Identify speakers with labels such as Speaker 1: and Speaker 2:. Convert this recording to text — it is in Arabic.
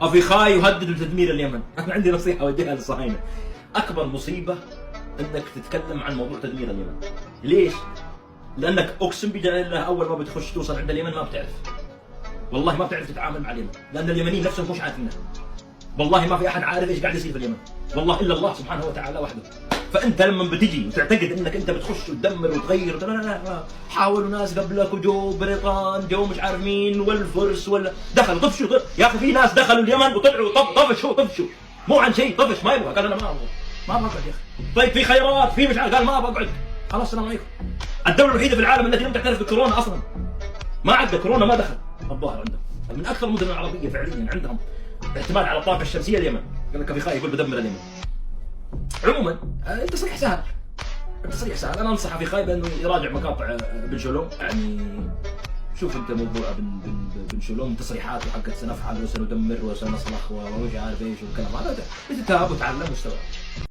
Speaker 1: افيخاي يهدد بتدمير اليمن. انا عندي نصيحه اوديها للصهاينه، اكبر مصيبه انك تتكلم عن موضوع تدمير اليمن. ليش؟ لانك اقسم بجلال الله اول ما بتخش توصل عند اليمن ما بتعرف، والله ما بتعرف تتعامل مع اليمن، لان اليمنيين نفسهم مش عارفينها. والله ما في احد عارف ايش قاعد يصير في اليمن، والله الا الله سبحانه وتعالى وحده. فانت لما بتجي وتعتقد انك انت بتخش وتدمر وتغير، لا لا لا، حاولوا ناس قبلك وجو بريطان، جو مش عارف مين والفرس ولا دخلوا طفشوا. يا اخي في ناس دخلوا اليمن وطلعوا طفشوا مو عن شيء، طفش ما يبغى، قال انا ما بقعد يا اخي. طيب في خيرات في مش عارف، قال ما بقعد، خلاص السلام عليكم. الدولة الوحيدة في العالم التي لم تعترف بكورونا اصلا، ما عندها كورونا، ما دخل الظاهر عندهم. من اكثر المدن العربية فعليا عندهم اعتماد على الطاقة الشمسية اليمن. قال لك افيخاي يقول بدمر اليمن. عموما انت تصريح سهل، انا انصح افيخاي بانه يراجع مقاطع بن شلوم. يعني شوف انت موضوع بن شلوم، تصريحاته حقت سنفعل وسندمر وسنصلخ ومش عارف ايش والكلام هذا، تتاب وتعلم واستوعب.